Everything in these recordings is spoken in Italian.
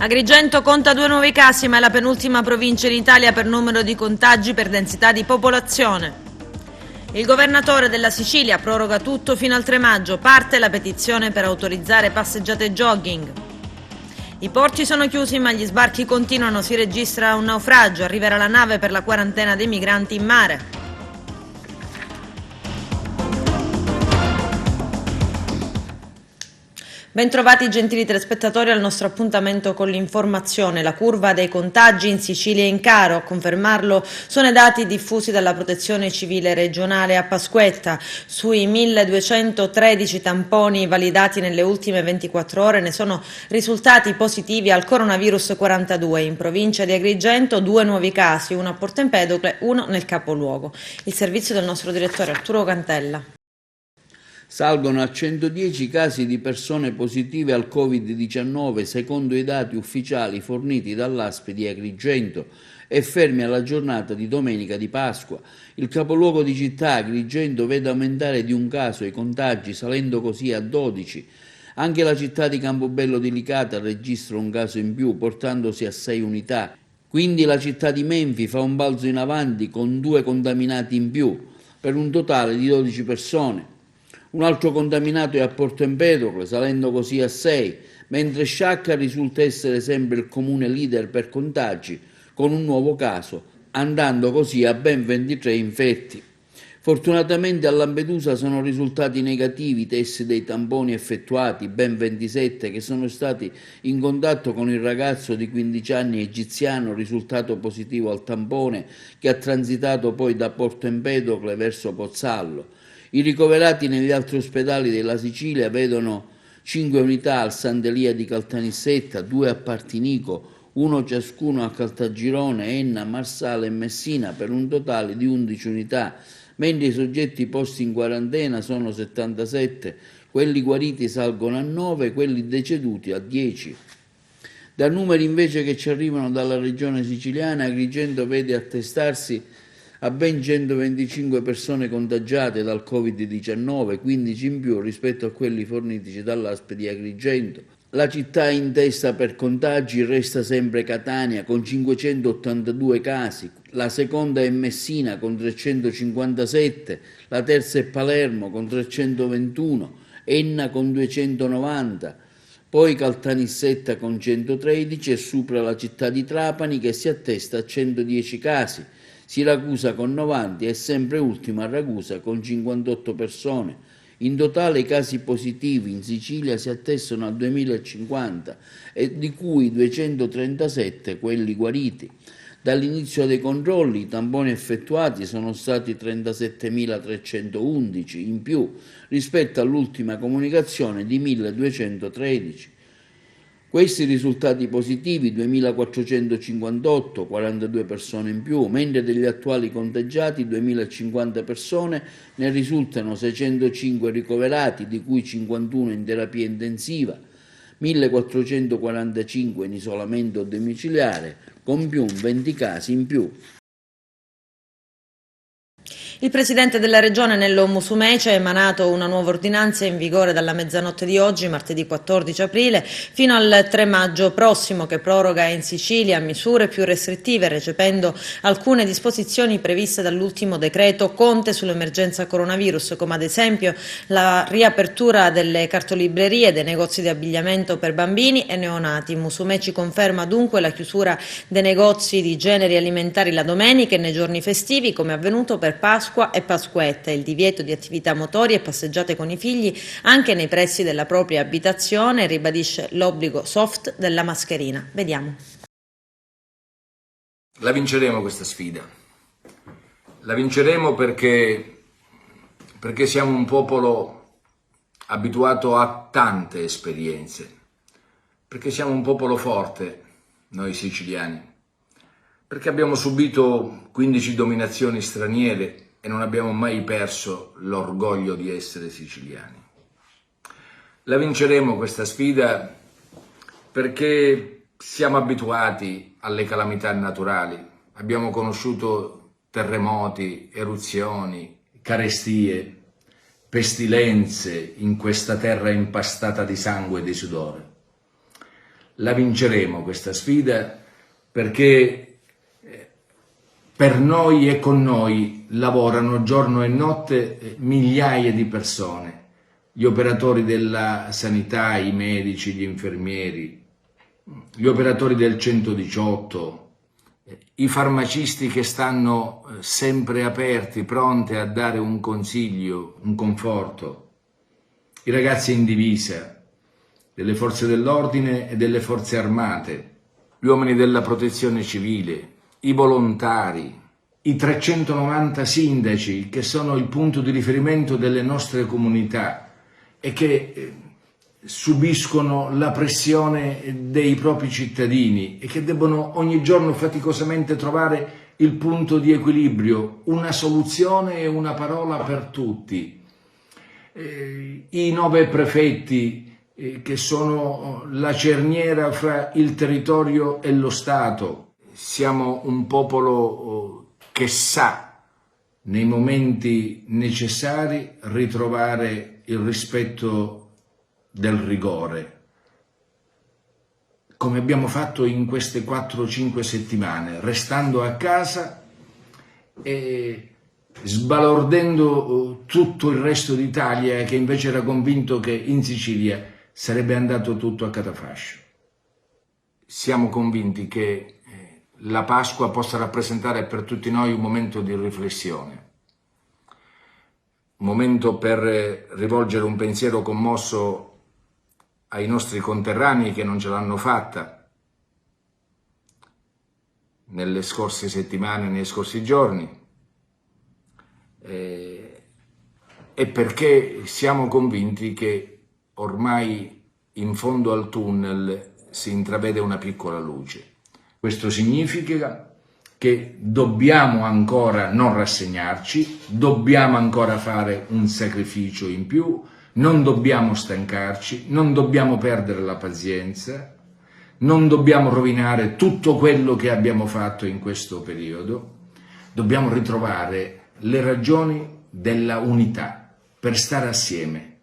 Agrigento conta 2 nuovi casi, ma è la penultima provincia in Italia per numero di contagi per densità di popolazione. Il governatore della Sicilia proroga tutto fino al 3 maggio, parte la petizione per autorizzare passeggiate e jogging. I porti sono chiusi ma gli sbarchi continuano, si registra un naufragio, arriverà la nave per la quarantena dei migranti in mare. Bentrovati gentili telespettatori al nostro appuntamento con l'informazione. La curva dei contagi in Sicilia è in caro, a confermarlo sono i dati diffusi dalla Protezione Civile regionale a Pasquetta. Sui 1213 tamponi validati nelle ultime 24 ore ne sono risultati positivi al coronavirus 42. In provincia di Agrigento 2 nuovi casi, uno a Porto Empedocle, uno nel capoluogo. Il servizio del nostro direttore Arturo Cantella. Salgono a 110 casi di persone positive al Covid-19 secondo i dati ufficiali forniti dall'ASP di Agrigento e fermi alla giornata di domenica di Pasqua. Il capoluogo di città, Agrigento, vede aumentare di un caso i contagi, salendo così a 12. Anche la città di Campobello di Licata registra un caso in più, portandosi a 6 unità. Quindi la città di Menfi fa un balzo in avanti con 2 contaminati in più, per un totale di 12 persone. Un altro contaminato è a Porto Empedocle, salendo così a 6, mentre Sciacca risulta essere sempre il comune leader per contagi, con un nuovo caso, andando così a ben 23 infetti. Fortunatamente a Lampedusa sono risultati negativi i test dei tamponi effettuati, ben 27, che sono stati in contatto con il ragazzo di 15 anni egiziano risultato positivo al tampone, che ha transitato poi da Porto Empedocle verso Pozzallo. I ricoverati negli altri ospedali della Sicilia vedono 5 unità al Sant'Elia di Caltanissetta, 2 a Partinico, 1 ciascuno a Caltagirone, Enna, Marsala e Messina, per un totale di 11 unità, mentre i soggetti posti in quarantena sono 77, quelli guariti salgono a 9, quelli deceduti a 10. Da numeri invece che ci arrivano dalla regione siciliana, Agrigento vede attestarsi a ben 125 persone contagiate dal Covid-19, 15 in più rispetto a quelli fornitici dall'ASP di Agrigento. La città in testa per contagi resta sempre Catania con 582 casi, la seconda è Messina con 357, la terza è Palermo con 321, Enna con 290, poi Caltanissetta con 113 e supera la città di Trapani che si attesta a 110 casi. Siracusa con 90 e sempre ultima Ragusa con 58 persone. In totale i casi positivi in Sicilia si attestano a 2050 e di cui 237 quelli guariti. Dall'inizio dei controlli i tamponi effettuati sono stati 37.311 in più rispetto all'ultima comunicazione di 1.213. Questi risultati positivi, 2.458, 42 persone in più, mentre degli attuali contagiati, 2.050 persone, ne risultano 605 ricoverati, di cui 51 in terapia intensiva, 1.445 in isolamento domiciliare, con più 20 casi in più. Il presidente della regione Nello Musumeci ha emanato una nuova ordinanza in vigore dalla mezzanotte di oggi, martedì 14 aprile, fino al 3 maggio prossimo, che proroga in Sicilia misure più restrittive, recependo alcune disposizioni previste dall'ultimo decreto Conte sull'emergenza coronavirus, come ad esempio la riapertura delle cartolibrerie e dei negozi di abbigliamento per bambini e neonati. Musumeci conferma dunque la chiusura dei negozi di generi alimentari la domenica e nei giorni festivi, come avvenuto per Pasqua e Pasquetta, il divieto di attività motorie e passeggiate con i figli anche nei pressi della propria abitazione, ribadisce l'obbligo soft della mascherina. Vediamo. La vinceremo questa sfida. La vinceremo perché siamo un popolo abituato a tante esperienze, perché siamo un popolo forte, noi siciliani, perché abbiamo subito 15 dominazioni straniere e non abbiamo mai perso l'orgoglio di essere siciliani. La vinceremo questa sfida perché siamo abituati alle calamità naturali, abbiamo conosciuto terremoti, eruzioni, carestie, pestilenze in questa terra impastata di sangue e di sudore. La vinceremo questa sfida perché per noi e con noi lavorano giorno e notte migliaia di persone, gli operatori della sanità, i medici, gli infermieri, gli operatori del 118, i farmacisti che stanno sempre aperti, pronti a dare un consiglio, un conforto, i ragazzi in divisa delle forze dell'ordine e delle forze armate, gli uomini della protezione civile, i volontari, i 390 sindaci che sono il punto di riferimento delle nostre comunità e che subiscono la pressione dei propri cittadini e che debbono ogni giorno faticosamente trovare il punto di equilibrio, una soluzione e una parola per tutti. I 9 prefetti che sono la cerniera fra il territorio e lo Stato. Siamo un popolo che sa, nei momenti necessari, ritrovare il rispetto del rigore, come abbiamo fatto in queste 4-5 settimane, restando a casa e sbalordendo tutto il resto d'Italia che invece era convinto che in Sicilia sarebbe andato tutto a catafascio. Siamo convinti che la Pasqua possa rappresentare per tutti noi un momento di riflessione, un momento per rivolgere un pensiero commosso ai nostri conterranei che non ce l'hanno fatta nelle scorse settimane, nei scorsi giorni, e perché siamo convinti che ormai in fondo al tunnel si intravede una piccola luce. Questo significa che dobbiamo ancora non rassegnarci, dobbiamo ancora fare un sacrificio in più, non dobbiamo stancarci, non dobbiamo perdere la pazienza, non dobbiamo rovinare tutto quello che abbiamo fatto in questo periodo, dobbiamo ritrovare le ragioni della unità per stare assieme.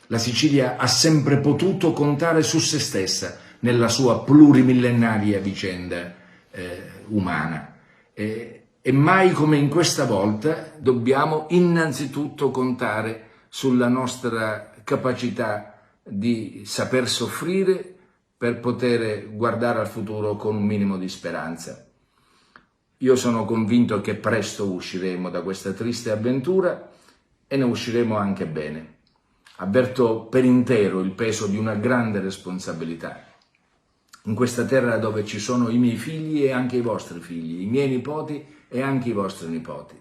La Sicilia ha sempre potuto contare su se stessa nella sua plurimillenaria vicenda umana e mai come in questa volta dobbiamo innanzitutto contare sulla nostra capacità di saper soffrire per poter guardare al futuro con un minimo di speranza. Io sono convinto che presto usciremo da questa triste avventura e ne usciremo anche bene. Avverto per intero il peso di una grande responsabilità in questa terra dove ci sono i miei figli e anche i vostri figli, i miei nipoti e anche i vostri nipoti.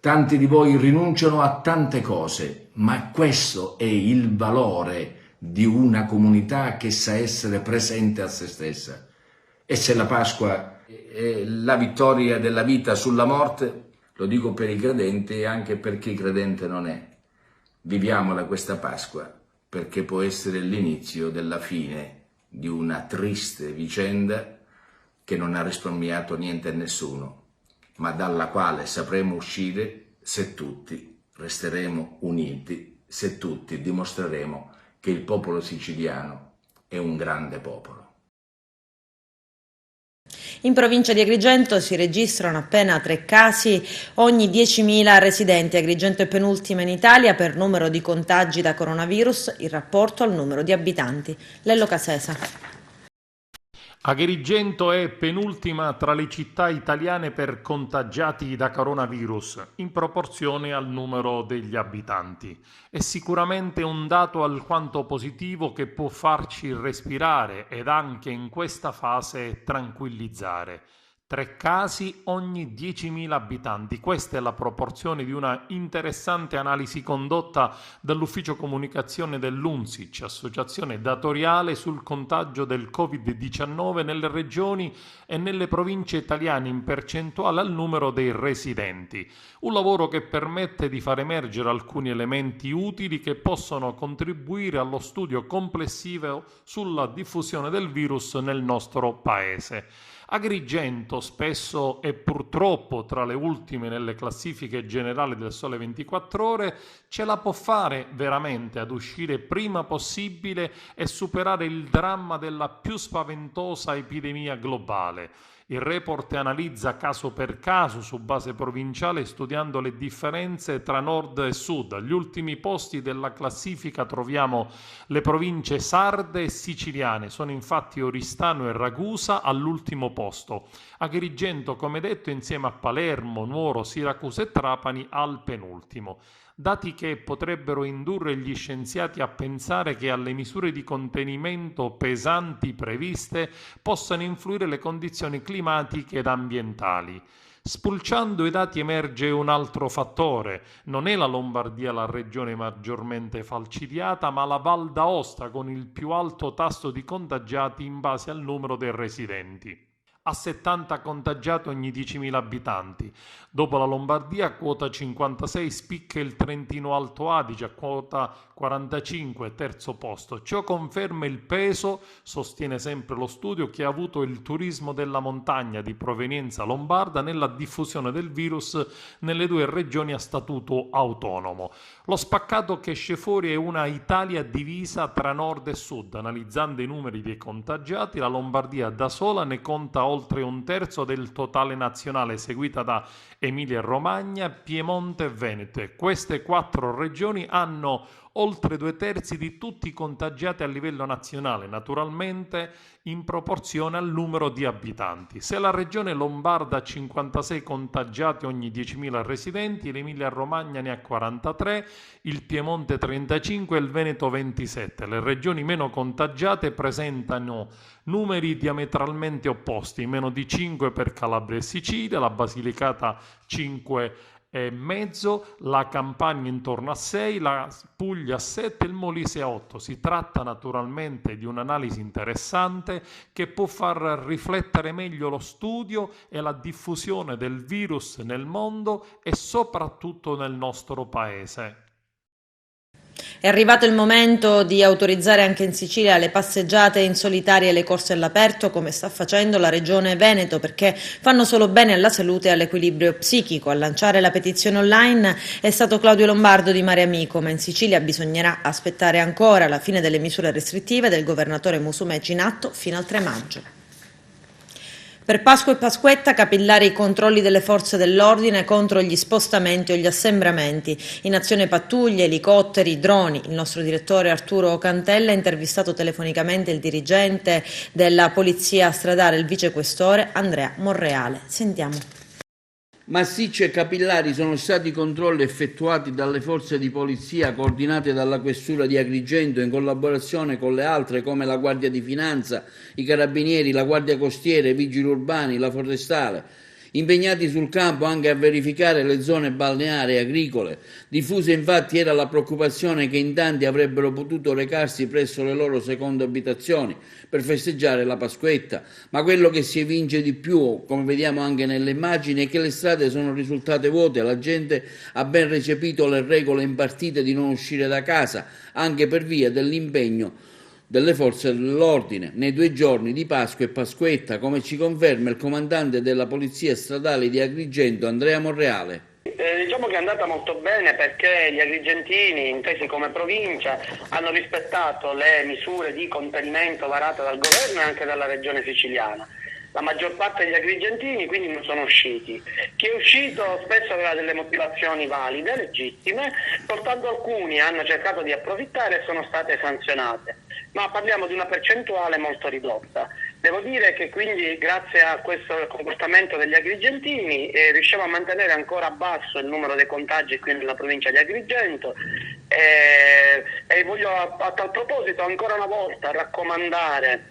Tanti di voi rinunciano a tante cose, ma questo è il valore di una comunità che sa essere presente a se stessa. E se la Pasqua è la vittoria della vita sulla morte, lo dico per i credenti e anche per chi credente non è. Viviamola questa Pasqua perché può essere l'inizio della fine di una triste vicenda che non ha risparmiato niente a nessuno, ma dalla quale sapremo uscire se tutti resteremo uniti, se tutti dimostreremo che il popolo siciliano è un grande popolo. In provincia di Agrigento si registrano appena 3 casi ogni 10.000 residenti. Agrigento è penultima in Italia per numero di contagi da coronavirus in rapporto al numero di abitanti. Lello Casesa. Agrigento è penultima tra le città italiane per contagiati da coronavirus in proporzione al numero degli abitanti. È sicuramente un dato alquanto positivo che può farci respirare ed anche in questa fase tranquillizzare. 3 casi ogni 10.000 abitanti. Questa è la proporzione di una interessante analisi condotta dall'ufficio comunicazione dell'UNSIC, associazione datoriale sul contagio del Covid-19 nelle regioni e nelle province italiane in percentuale al numero dei residenti. Un lavoro che permette di far emergere alcuni elementi utili che possono contribuire allo studio complessivo sulla diffusione del virus nel nostro paese. Agrigento spesso è purtroppo tra le ultime nelle classifiche generali del Sole 24 Ore, ce la può fare veramente ad uscire prima possibile e superare il dramma della più spaventosa epidemia globale? Il report analizza caso per caso su base provinciale studiando le differenze tra nord e sud. Agli ultimi posti della classifica troviamo le province sarde e siciliane, sono infatti Oristano e Ragusa all'ultimo posto. Agrigento, come detto, insieme a Palermo, Nuoro, Siracusa e Trapani al penultimo. Dati che potrebbero indurre gli scienziati a pensare che alle misure di contenimento pesanti previste possano influire le condizioni climatiche ed ambientali. Spulciando i dati emerge un altro fattore: non è la Lombardia la regione maggiormente falcidiata, ma la Val d'Aosta con il più alto tasso di contagiati in base al numero dei residenti. A 70 contagiati ogni 10.000 abitanti. Dopo la Lombardia, quota 56, spicca il Trentino Alto Adige, a quota 45, terzo posto. Ciò conferma il peso, sostiene sempre lo studio, che ha avuto il turismo della montagna di provenienza lombarda nella diffusione del virus nelle due regioni a statuto autonomo. Lo spaccato che esce fuori è una Italia divisa tra nord e sud. Analizzando i numeri dei contagiati, la Lombardia da sola ne conta oltre un terzo del totale nazionale, seguita da Emilia-Romagna, Piemonte e Veneto. E queste 4 regioni hanno oltre 2/3 di tutti i contagiati a livello nazionale, naturalmente in proporzione al numero di abitanti. Se la regione lombarda ha 56 contagiati ogni 10.000 residenti, l'Emilia-Romagna ne ha 43, il Piemonte 35 e il Veneto 27. Le regioni meno contagiate presentano numeri diametralmente opposti: meno di 5 per Calabria e Sicilia, la Basilicata 5,5, la Campania intorno a 6, la Puglia a 7 e il Molise a 8. Si tratta naturalmente di un'analisi interessante che può far riflettere meglio lo studio e la diffusione del virus nel mondo e soprattutto nel nostro paese. È arrivato il momento di autorizzare anche in Sicilia le passeggiate in solitaria e le corse all'aperto, come sta facendo la Regione Veneto, perché fanno solo bene alla salute e all'equilibrio psichico. A lanciare la petizione online è stato Claudio Lombardo di Mare Amico, ma in Sicilia bisognerà aspettare ancora la fine delle misure restrittive del governatore Musumeci in atto fino al 3 maggio. Per Pasqua e Pasquetta capillari i controlli delle forze dell'ordine contro gli spostamenti o gli assembramenti. In azione pattuglie, elicotteri, droni. Il nostro direttore Arturo Cantella ha intervistato telefonicamente il dirigente della Polizia Stradale, il vicequestore Andrea Monreale. Sentiamo. Massicci e capillari sono stati i controlli effettuati dalle forze di polizia coordinate dalla Questura di Agrigento in collaborazione con le altre come la Guardia di Finanza, i Carabinieri, la Guardia Costiera, i Vigili Urbani, la Forestale, impegnati sul campo anche a verificare le zone balneari e agricole. Diffusa infatti era la preoccupazione che in tanti avrebbero potuto recarsi presso le loro seconde abitazioni per festeggiare la Pasquetta, ma quello che si evince di più, come vediamo anche nelle immagini, è che le strade sono risultate vuote, la gente ha ben recepito le regole impartite di non uscire da casa, anche per via dell'impegno delle forze dell'ordine nei 2 giorni di Pasqua e Pasquetta, come ci conferma il comandante della Polizia Stradale di Agrigento, Andrea Monreale. Diciamo che è andata molto bene perché gli agrigentini, intesi come provincia, hanno rispettato le misure di contenimento varate dal governo e anche dalla regione siciliana. La maggior parte degli agrigentini quindi non sono usciti. Chi è uscito spesso aveva delle motivazioni valide, legittime, soltanto alcuni hanno cercato di approfittare e sono state sanzionate, ma parliamo di una percentuale molto ridotta. Devo dire che quindi grazie a questo comportamento degli agrigentini riusciamo a mantenere ancora basso il numero dei contagi qui nella provincia di Agrigento e voglio a tal proposito ancora una volta raccomandare,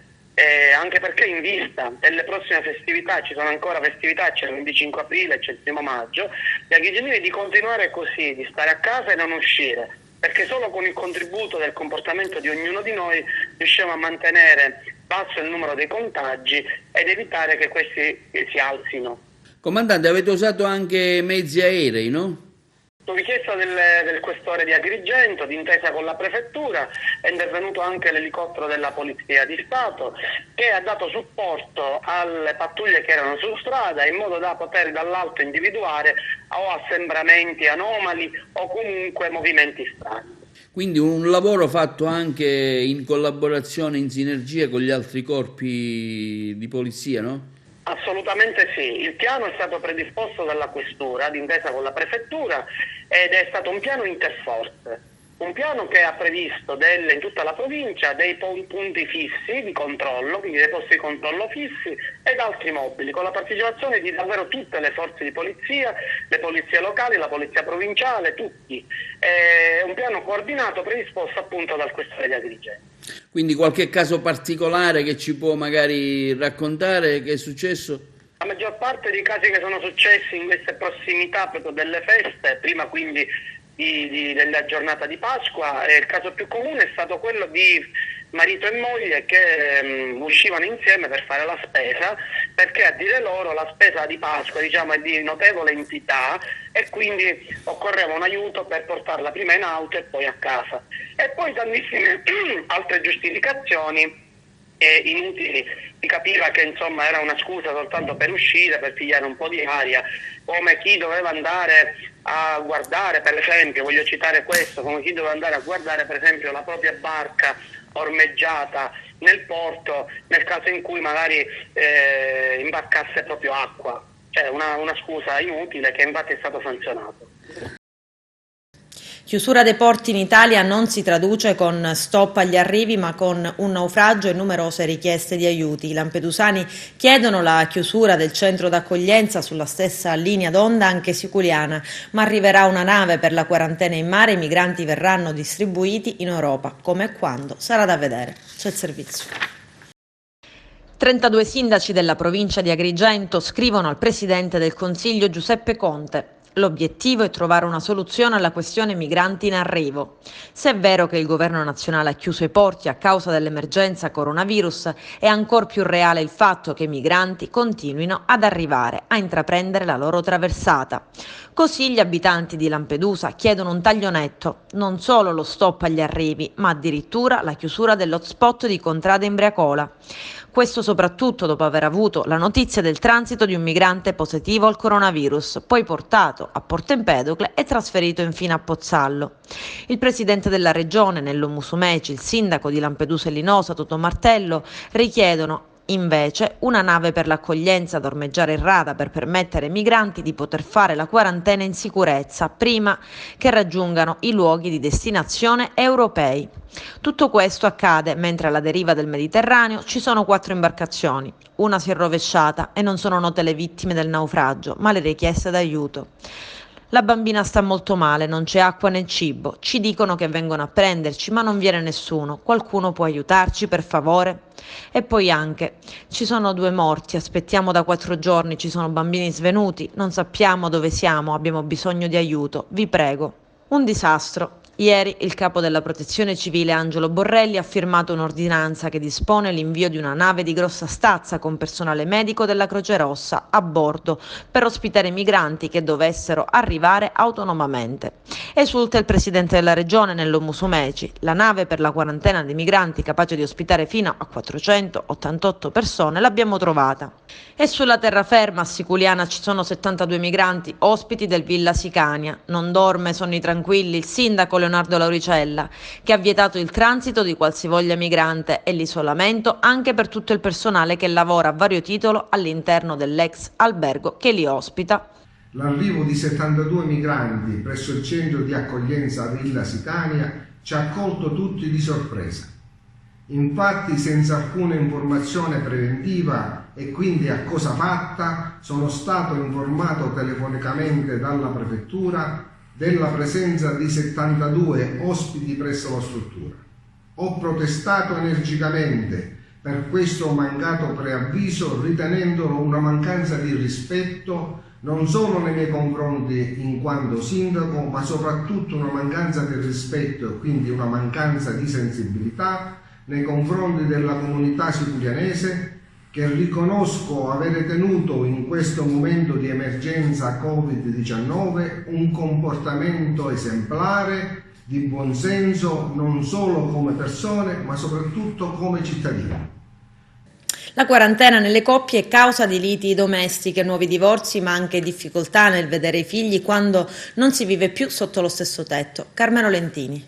anche perché in vista delle prossime festività, ci sono ancora festività, c'è il 25 aprile, c'è il 1 maggio, gli agrigentini di continuare così, di stare a casa e non uscire, perché solo con il contributo del comportamento di ognuno di noi riusciamo a mantenere basso il numero dei contagi ed evitare che questi si alzino. Comandante, avete usato anche mezzi aerei, no? Su richiesta del questore di Agrigento, d'intesa con la prefettura, è intervenuto anche l'elicottero della Polizia di Stato, che ha dato supporto alle pattuglie che erano su strada in modo da poter dall'alto individuare o assembramenti anomali o comunque movimenti strani. Quindi un lavoro fatto anche in collaborazione, in sinergia con gli altri corpi di polizia, no? Assolutamente sì, il piano è stato predisposto dalla questura d'intesa con la prefettura ed è stato un piano interforze, un piano che ha previsto in tutta la provincia dei punti fissi di controllo, quindi dei posti di controllo fissi ed altri mobili, con la partecipazione di davvero tutte le forze di polizia, le polizie locali, la polizia provinciale, tutti. È un piano coordinato predisposto appunto dal questore di Agrigento. Quindi qualche caso particolare che ci può magari raccontare che è successo? La maggior parte dei casi che sono successi in queste prossimità proprio delle feste, prima quindi della giornata di Pasqua, il caso più comune è stato quello di marito e moglie che uscivano insieme per fare la spesa, perché a dire loro la spesa di Pasqua, diciamo, è di notevole entità e quindi occorreva un aiuto per portarla prima in auto e poi a casa. E poi tantissime altre giustificazioni inutili, si capiva che insomma era una scusa soltanto per uscire, per pigliare un po' di aria, come chi doveva andare a guardare, per esempio, voglio citare questo, come chi doveva andare a guardare per esempio la propria barca ormeggiata nel porto nel caso in cui magari imbarcasse proprio acqua, cioè una scusa inutile che infatti è stato sanzionato. Chiusura dei porti in Italia non si traduce con stop agli arrivi, ma con un naufragio e numerose richieste di aiuti. I lampedusani chiedono la chiusura del centro d'accoglienza sulla stessa linea d'onda anche siculiana, ma arriverà una nave per la quarantena in mare e i migranti verranno distribuiti in Europa. Come e quando sarà da vedere. C'è il servizio. 32 sindaci della provincia di Agrigento scrivono al Presidente del Consiglio Giuseppe Conte. L'obiettivo è trovare una soluzione alla questione migranti in arrivo. Se è vero che il governo nazionale ha chiuso i porti a causa dell'emergenza coronavirus, è ancor più reale il fatto che i migranti continuino ad arrivare, a intraprendere la loro traversata. Così gli abitanti di Lampedusa chiedono un taglio netto, non solo lo stop agli arrivi, ma addirittura la chiusura dell'hotspot di Contrada Imbriacola. Questo soprattutto dopo aver avuto la notizia del transito di un migrante positivo al coronavirus, poi portato a Porto Empedocle e trasferito infine a Pozzallo. Il presidente della regione, Nello Musumeci, il sindaco di Lampedusa e Linosa, Toto Martello, richiedono invece una nave per l'accoglienza ad ormeggiare in rada per permettere ai migranti di poter fare la quarantena in sicurezza prima che raggiungano i luoghi di destinazione europei. Tutto questo accade mentre alla deriva del Mediterraneo ci sono 4 imbarcazioni. Una si è rovesciata e non sono note le vittime del naufragio, ma le richieste d'aiuto. La bambina sta molto male, non c'è acqua né cibo. Ci dicono che vengono a prenderci, ma non viene nessuno. Qualcuno può aiutarci, per favore? E poi anche, ci sono 2 morti, aspettiamo da 4 giorni, ci sono bambini svenuti, non sappiamo dove siamo, abbiamo bisogno di aiuto, vi prego. Un disastro. Ieri il capo della Protezione Civile Angelo Borrelli ha firmato un'ordinanza che dispone l'invio di una nave di grossa stazza con personale medico della Croce Rossa a bordo per ospitare i migranti che dovessero arrivare autonomamente. Esulta il presidente della regione Nello Musumeci. La nave per la quarantena dei migranti capace di ospitare fino a 488 persone l'abbiamo trovata. E sulla terraferma a Siculiana ci sono 72 migranti ospiti del Villa Sicania. Non dorme sonni tranquilli il sindaco Leonardo Lauricella, che ha vietato il transito di qualsivoglia migrante e l'isolamento anche per tutto il personale che lavora a vario titolo all'interno dell'ex albergo che li ospita. L'arrivo di 72 migranti presso il centro di accoglienza Villa Sicania ci ha accolto tutti di sorpresa. Infatti, senza alcuna informazione preventiva e quindi a cosa fatta, sono stato informato telefonicamente dalla prefettura della presenza di 72 ospiti presso la struttura. Ho protestato energicamente per questo mancato preavviso, ritenendolo una mancanza di rispetto non solo nei miei confronti in quanto sindaco, ma soprattutto una mancanza di rispetto e quindi una mancanza di sensibilità nei confronti della comunità siculianese che riconosco avere tenuto in questo momento di emergenza Covid-19 un comportamento esemplare di buonsenso non solo come persone ma soprattutto come cittadini. La quarantena nelle coppie è causa di liti domestiche, nuovi divorzi, ma anche difficoltà nel vedere i figli quando non si vive più sotto lo stesso tetto. Carmelo Lentini.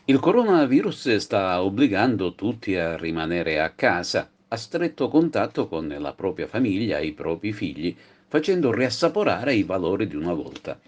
Il coronavirus sta obbligando tutti a rimanere a casa, a stretto contatto con la propria famiglia e i propri figli, facendo riassaporare i valori di una volta.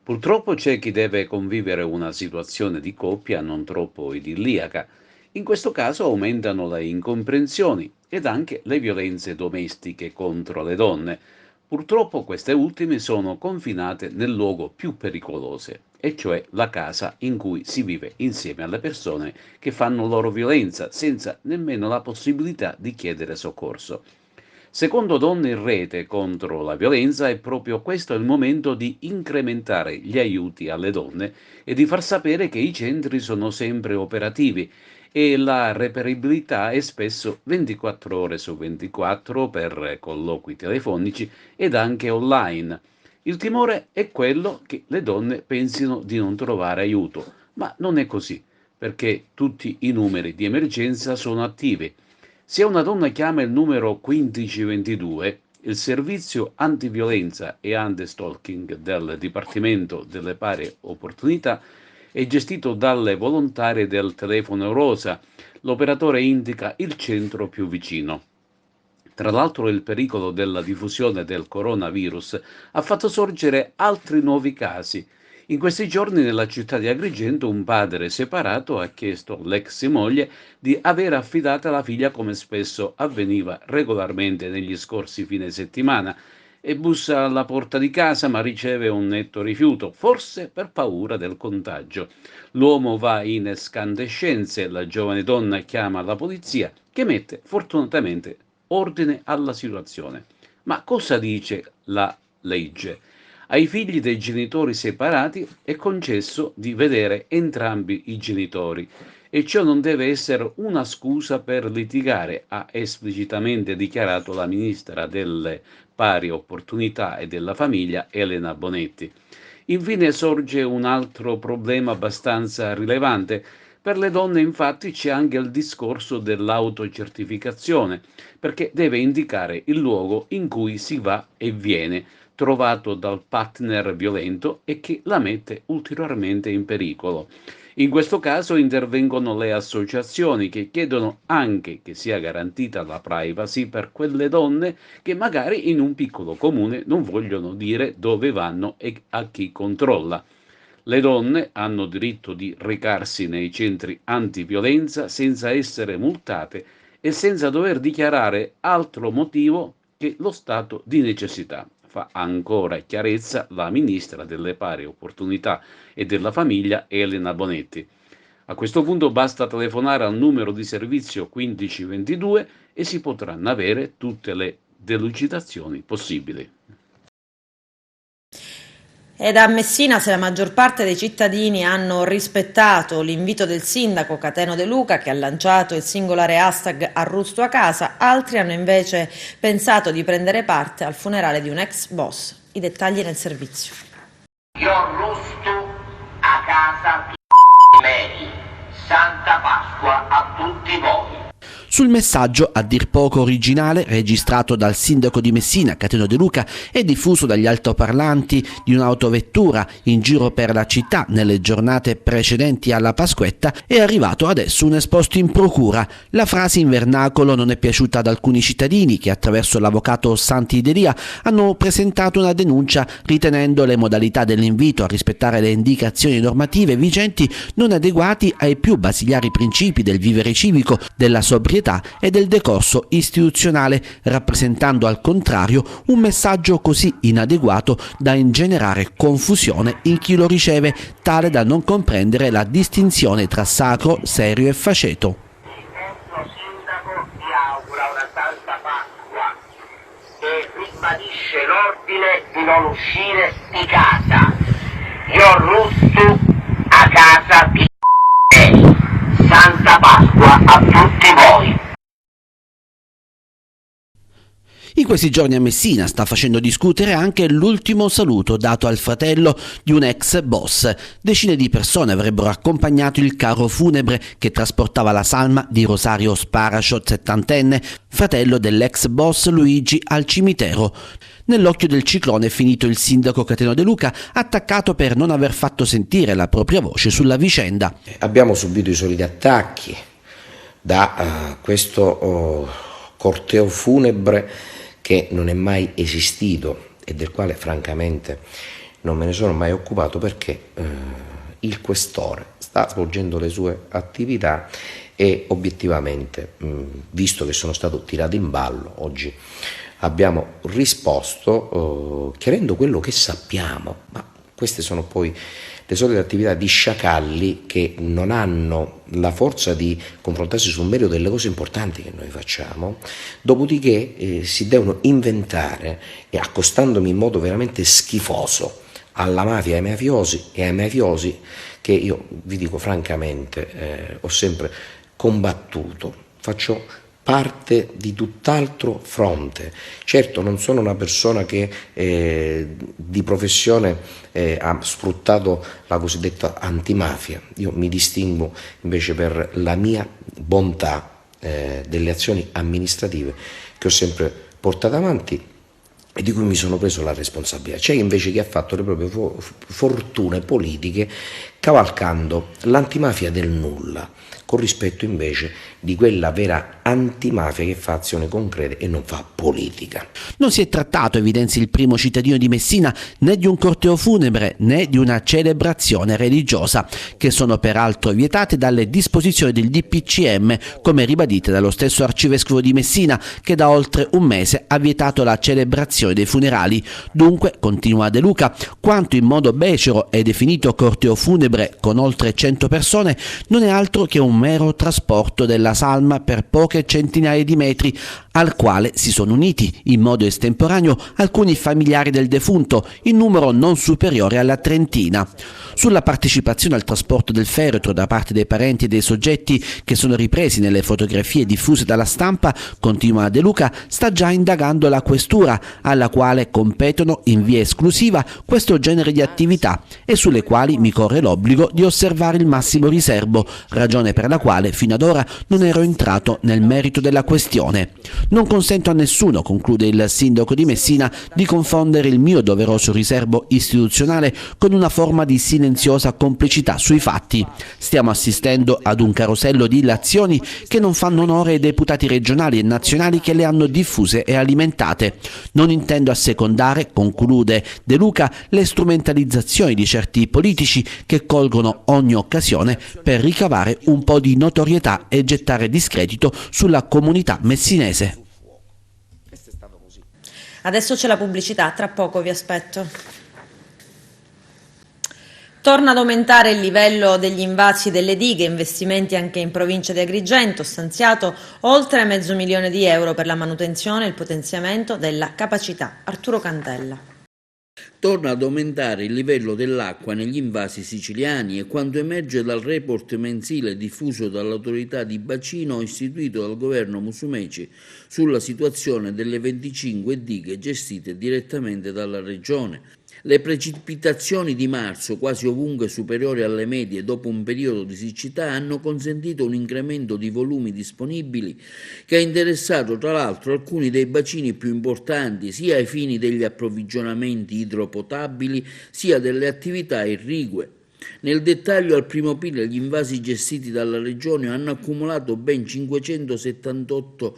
Purtroppo c'è chi deve convivere una situazione di coppia non troppo idilliaca. In questo caso aumentano le incomprensioni ed anche le violenze domestiche contro le donne. Purtroppo queste ultime sono confinate nel luogo più pericoloso, e cioè la casa in cui si vive insieme alle persone che fanno loro violenza, senza nemmeno la possibilità di chiedere soccorso. Secondo Donne in Rete contro la violenza è proprio questo il momento di incrementare gli aiuti alle donne e di far sapere che i centri sono sempre operativi e la reperibilità è spesso 24 ore su 24 per colloqui telefonici ed anche online. Il timore è quello che le donne pensino di non trovare aiuto, ma non è così, perché tutti i numeri di emergenza sono attivi. Se una donna chiama il numero 1522, il servizio antiviolenza e anti-stalking del Dipartimento delle Pari Opportunità è gestito dalle volontarie del telefono rosa. L'operatore indica il centro più vicino. Tra l'altro il pericolo della diffusione del coronavirus ha fatto sorgere altri nuovi casi. In questi giorni nella città di Agrigento un padre separato ha chiesto all'ex moglie di aver affidata la figlia, come spesso avveniva regolarmente negli scorsi fine settimana, e bussa alla porta di casa ma riceve un netto rifiuto, forse per paura del contagio. L'uomo va in escandescenze, la giovane donna chiama la polizia che mette fortunatamente ordine alla situazione. Ma cosa dice la legge? Ai figli dei genitori separati è concesso di vedere entrambi i genitori e ciò non deve essere una scusa per litigare, ha esplicitamente dichiarato la ministra delle Pari Opportunità e della Famiglia Elena Bonetti. Infine sorge un altro problema abbastanza rilevante. Per le donne infatti c'è anche il discorso dell'autocertificazione, perché deve indicare il luogo in cui si va e viene, trovato dal partner violento e che la mette ulteriormente in pericolo. In questo caso intervengono le associazioni che chiedono anche che sia garantita la privacy per quelle donne che magari in un piccolo comune non vogliono dire dove vanno e a chi controlla. Le donne hanno diritto di recarsi nei centri antiviolenza senza essere multate e senza dover dichiarare altro motivo che lo stato di necessità. Fa ancora chiarezza la ministra delle Pari Opportunità e della Famiglia Elena Bonetti. A questo punto basta telefonare al numero di servizio 1522 e si potranno avere tutte le delucidazioni possibili. Ed a Messina, se la maggior parte dei cittadini hanno rispettato l'invito del sindaco Cateno De Luca, che ha lanciato il singolare hashtag Arrusto a casa, altri hanno invece pensato di prendere parte al funerale di un ex boss. I dettagli nel servizio. Io arrusto a casa tutti, Santa Pasqua a tutti voi. Sul messaggio, a dir poco originale, registrato dal sindaco di Messina, Cateno De Luca, e diffuso dagli altoparlanti di un'autovettura in giro per la città nelle giornate precedenti alla Pasquetta, è arrivato adesso un esposto in procura. La frase in vernacolo non è piaciuta ad alcuni cittadini che, attraverso l'avvocato Santi Delia, hanno presentato una denuncia ritenendo le modalità dell'invito a rispettare le indicazioni normative vigenti non adeguati ai più basilari principi del vivere civico, della sobrietà e del decorso istituzionale, rappresentando al contrario un messaggio così inadeguato da ingenerare confusione in chi lo riceve, tale da non comprendere la distinzione tra sacro, serio e faceto. Il nostro sindaco vi augura una Santa Pasqua e ribadisce l'ordine di non uscire di casa. Io rusto a casa di Santa Pasqua a tutti voi. In questi giorni a Messina sta facendo discutere anche l'ultimo saluto dato al fratello di un ex boss. Decine di persone avrebbero accompagnato il carro funebre che trasportava la salma di Rosario Sparascio, 70enne, fratello dell'ex boss Luigi, al cimitero. Nell'occhio del ciclone è finito il sindaco Cateno De Luca, attaccato per non aver fatto sentire la propria voce sulla vicenda. Abbiamo subito i soliti attacchi da questo corteo funebre che non è mai esistito e del quale francamente non me ne sono mai occupato, perché il questore sta svolgendo le sue attività e obiettivamente, visto che sono stato tirato in ballo, oggi abbiamo risposto chiarendo quello che sappiamo, ma queste sono poi le solite attività di sciacalli che non hanno la forza di confrontarsi sul merito delle cose importanti che noi facciamo, dopodiché si devono inventare, e accostandomi in modo veramente schifoso alla mafia, ai mafiosi e ai mafiosi che io vi dico francamente ho sempre combattuto, faccio parte di tutt'altro fronte. Certo, non sono una persona che di professione ha sfruttato la cosiddetta antimafia. Io mi distinguo invece per la mia bontà delle azioni amministrative che ho sempre portato avanti e di cui mi sono preso la responsabilità. C'è invece chi ha fatto le proprie fortune politiche cavalcando l'antimafia del nulla, con rispetto invece di quella vera antimafia che fa azioni concrete e non fa politica. Non si è trattato, evidenzia il primo cittadino di Messina, né di un corteo funebre né di una celebrazione religiosa, che sono peraltro vietate dalle disposizioni del DPCM, come ribadite dallo stesso arcivescovo di Messina, che da oltre un mese ha vietato la celebrazione dei funerali. Dunque, continua De Luca, quanto in modo becero è definito corteo funebre con oltre 100 persone non è altro che un mero trasporto della salma per poche centinaia di metri, al quale si sono uniti in modo estemporaneo alcuni familiari del defunto, in numero non superiore alla trentina. Sulla partecipazione al trasporto del feretro da parte dei parenti e dei soggetti che sono ripresi nelle fotografie diffuse dalla stampa, continua De Luca, sta già indagando la questura, alla quale competono in via esclusiva questo genere di attività e sulle quali mi corre l'obbligo di osservare il massimo riserbo, ragione per la quale fino ad ora non ero entrato nel merito della questione. Non consento a nessuno, conclude il sindaco di Messina, di confondere il mio doveroso riserbo istituzionale con una forma di silenziosa complicità sui fatti. Stiamo assistendo ad un carosello di illazioni che non fanno onore ai deputati regionali e nazionali che le hanno diffuse e alimentate. Non intendo assecondare, conclude De Luca, le strumentalizzazioni di certi politici che colgono ogni occasione per ricavare un po' di notorietà e gettare discredito sulla comunità messinese. Adesso c'è la pubblicità, tra poco vi aspetto. Torna ad aumentare il livello degli invasi delle dighe, investimenti anche in provincia di Agrigento, stanziato oltre €500.000 per la manutenzione e il potenziamento della capacità. Arturo Cantella. Torna ad aumentare il livello dell'acqua negli invasi siciliani e quanto emerge dal report mensile diffuso dall'autorità di bacino istituito dal governo Musumeci sulla situazione delle 25 dighe gestite direttamente dalla regione. Le precipitazioni di marzo, quasi ovunque superiori alle medie dopo un periodo di siccità, hanno consentito un incremento di volumi disponibili che ha interessato tra l'altro alcuni dei bacini più importanti sia ai fini degli approvvigionamenti idropotabili sia delle attività irrigue. Nel dettaglio, al primo aprile gli invasi gestiti dalla regione hanno accumulato ben 578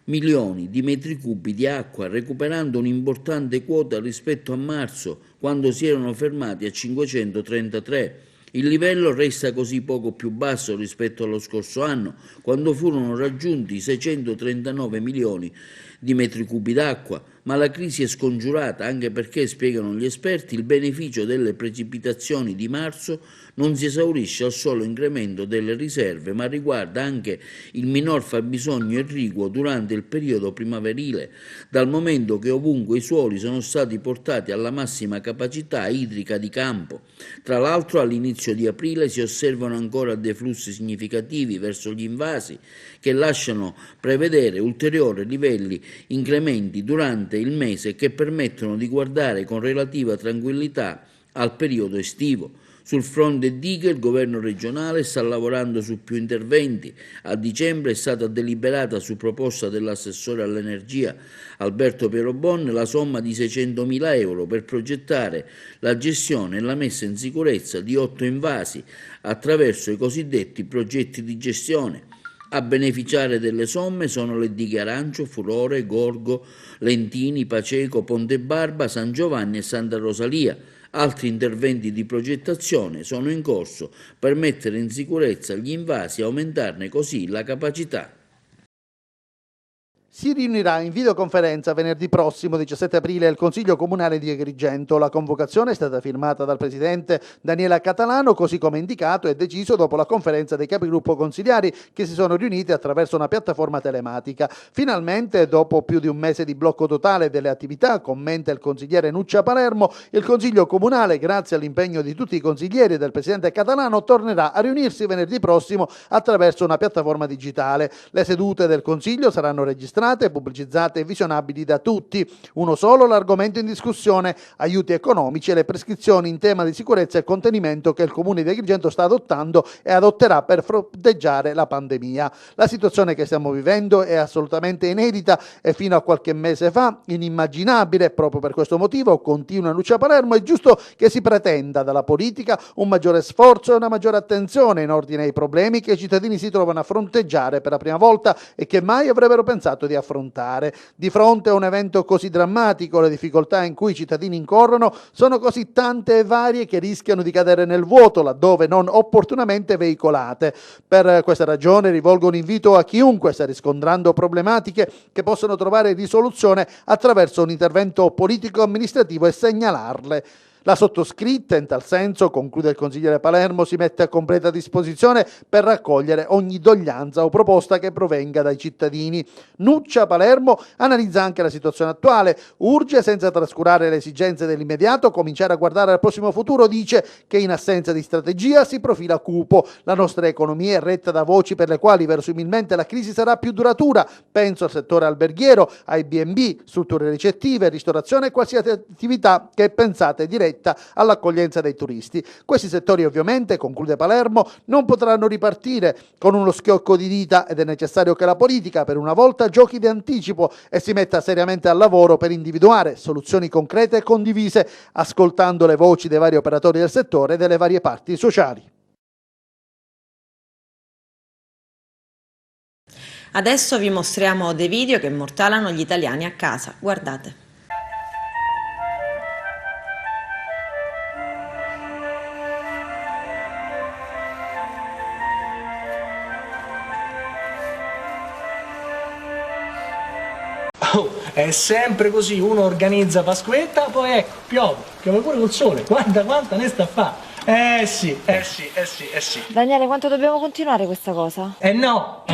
milioni di metri cubi di acqua, recuperando un'importante quota rispetto a marzo, quando si erano fermati a 533. Il livello resta così poco più basso rispetto allo scorso anno, quando furono raggiunti 639 milioni di metri cubi d'acqua, ma la crisi è scongiurata anche perché, spiegano gli esperti, il beneficio delle precipitazioni di marzo non si esaurisce al solo incremento delle riserve, ma riguarda anche il minor fabbisogno irriguo durante il periodo primaverile, dal momento che ovunque i suoli sono stati portati alla massima capacità idrica di campo. Tra l'altro, all'inizio di aprile si osservano ancora dei flussi significativi verso gli invasi che lasciano prevedere ulteriori livelli incrementi durante il mese e che permettono di guardare con relativa tranquillità al periodo estivo. Sul fronte dighe il governo regionale sta lavorando su più interventi. A dicembre è stata deliberata su proposta dell'assessore all'energia Alberto Pierobon la somma di 600.000 euro per progettare la gestione e la messa in sicurezza di 8 invasi attraverso i cosiddetti progetti di gestione. A beneficiare delle somme sono le dighe Arancio, Furore, Gorgo, Lentini, Paceco, Ponte Barba, San Giovanni e Santa Rosalia. Altri interventi di progettazione sono in corso per mettere in sicurezza gli invasi e aumentarne così la capacità. Si riunirà in videoconferenza venerdì prossimo, 17 aprile, il Consiglio Comunale di Agrigento. La convocazione è stata firmata dal presidente Daniela Catalano, così come indicato e deciso dopo la conferenza dei capigruppo consiliari che si sono riuniti attraverso una piattaforma telematica. Finalmente, dopo più di un mese di blocco totale delle attività, commenta il consigliere Nuccia Palermo, il Consiglio Comunale, grazie all'impegno di tutti i consiglieri e del presidente Catalano, tornerà a riunirsi venerdì prossimo attraverso una piattaforma digitale. Le sedute del Consiglio saranno registrate, pubblicizzate e visionabili da tutti. Uno solo l'argomento in discussione: aiuti economici e le prescrizioni in tema di sicurezza e contenimento che il Comune di Agrigento sta adottando e adotterà per fronteggiare la pandemia. La situazione che stiamo vivendo è assolutamente inedita e fino a qualche mese fa inimmaginabile. Proprio per questo motivo, continua Lucia Palermo, è giusto che si pretenda dalla politica un maggiore sforzo e una maggiore attenzione in ordine ai problemi che i cittadini si trovano a fronteggiare per la prima volta e che mai avrebbero pensato di affrontare. Di fronte a un evento così drammatico, le difficoltà in cui i cittadini incorrono sono così tante e varie che rischiano di cadere nel vuoto laddove non opportunamente veicolate. Per questa ragione rivolgo un invito a chiunque sta riscontrando problematiche che possono trovare risoluzione attraverso un intervento politico-amministrativo e segnalarle. La sottoscritta, in tal senso, conclude il consigliere Palermo, si mette a completa disposizione per raccogliere ogni doglianza o proposta che provenga dai cittadini. Nuccia Palermo analizza anche la situazione attuale, urge senza trascurare le esigenze dell'immediato, cominciare a guardare al prossimo futuro, dice che in assenza di strategia si profila cupo. La nostra economia è retta da voci per le quali verosimilmente la crisi sarà più duratura, penso al settore alberghiero, ai B&B, strutture ricettive, ristorazione e qualsiasi attività che è pensata e diretta all'accoglienza dei turisti. Questi settori ovviamente, conclude Palermo, non potranno ripartire con uno schiocco di dita ed è necessario che la politica per una volta giochi di anticipo e si metta seriamente al lavoro per individuare soluzioni concrete e condivise, ascoltando le voci dei vari operatori del settore e delle varie parti sociali. Adesso vi mostriamo dei video che immortalano gli italiani a casa. Guardate. È sempre così, uno organizza Pasquetta, poi ecco, piove pure col sole, guarda quanta ne sta a fa'. Sì. Daniele, quanto dobbiamo continuare questa cosa? No,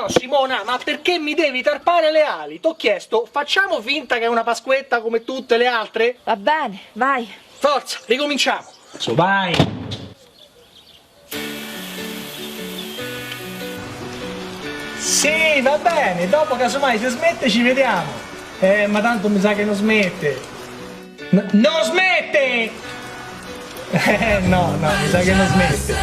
Simona, ma perché mi devi tarpare le ali? T'ho chiesto, facciamo finta che è una Pasquetta come tutte le altre? Va bene, vai. Forza, ricominciamo. Vai. Sì, va bene, dopo casomai se smette ci vediamo. Ma tanto mi sa che non smette. Non smette! No, mi sa che non smette.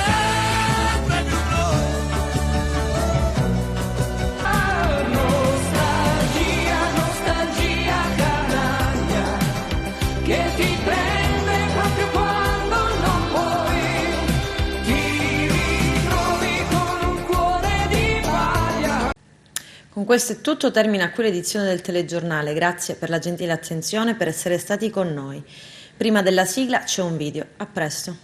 Nostalgia canaglia, che ti prende proprio quando non puoi. Ti ritrovi con un cuore di paglia. Con questo è tutto, termina qui l'edizione del telegiornale. Grazie per la gentile attenzione e per essere stati con noi. Prima della sigla c'è un video. A presto.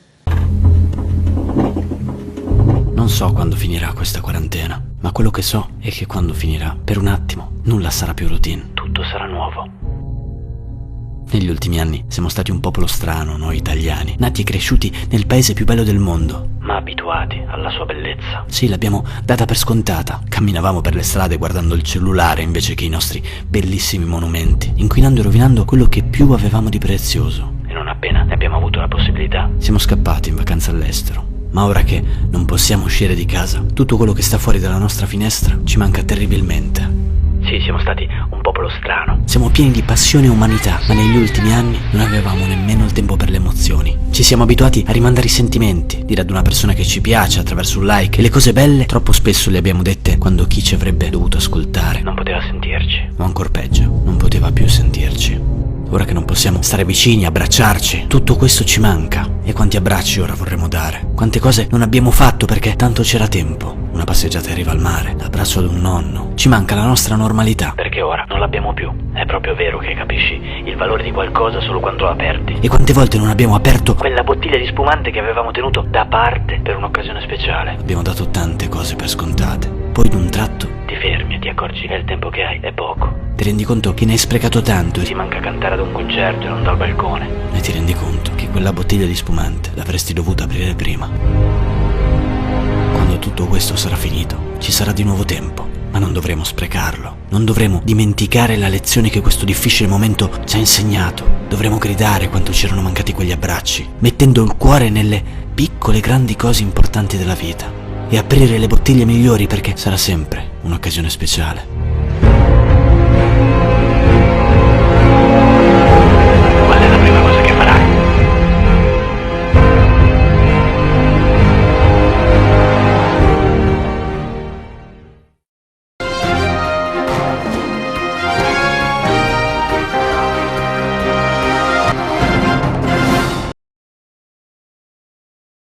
Non so quando finirà questa quarantena, ma quello che so è che quando finirà, per un attimo, nulla sarà più routine. tutto sarà nuovo. Negli ultimi anni siamo stati un popolo strano, noi italiani, nati e cresciuti nel paese più bello del mondo, ma abituati alla sua bellezza. Sì, l'abbiamo data per scontata. Camminavamo per le strade guardando il cellulare invece che i nostri bellissimi monumenti, inquinando e rovinando quello che più avevamo di prezioso. E non appena ne abbiamo avuto la possibilità, siamo scappati in vacanza all'estero. Ma ora che non possiamo uscire di casa, tutto quello che sta fuori dalla nostra finestra ci manca terribilmente. Sì, siamo stati un popolo strano. Siamo pieni di passione e umanità, ma negli ultimi anni non avevamo nemmeno il tempo per le emozioni. Ci siamo abituati a rimandare i sentimenti, dire ad una persona che ci piace attraverso un like, e le cose belle troppo spesso le abbiamo dette quando chi ci avrebbe dovuto ascoltare non poteva sentirci, o ancor peggio, non poteva più sentirci. Ora che non possiamo stare vicini, abbracciarci, tutto questo ci manca. E quanti abbracci ora vorremmo dare? Quante cose non abbiamo fatto perché tanto c'era tempo. Una passeggiata in riva al mare, l'abbraccio ad un nonno. Ci manca la nostra normalità. Perché ora non l'abbiamo più. È proprio vero che capisci il valore di qualcosa solo quando lo aperti. E quante volte non abbiamo aperto quella bottiglia di spumante che avevamo tenuto da parte per un'occasione speciale. Abbiamo dato tante cose per scontate. Poi d'un tratto ti fermi e ti accorgi che il tempo che hai è poco. Ti rendi conto che ne hai sprecato tanto e ti manca cantare ad un concerto e non dal balcone. E ti rendi conto che quella bottiglia di spumante l'avresti dovuta aprire prima. Quando tutto questo sarà finito, ci sarà di nuovo tempo, ma non dovremo sprecarlo. Non dovremo dimenticare la lezione che questo difficile momento ci ha insegnato. Dovremo gridare quanto ci erano mancati quegli abbracci, mettendo il cuore nelle piccole grandi cose importanti della vita. E aprire le bottiglie migliori perché sarà sempre un'occasione speciale.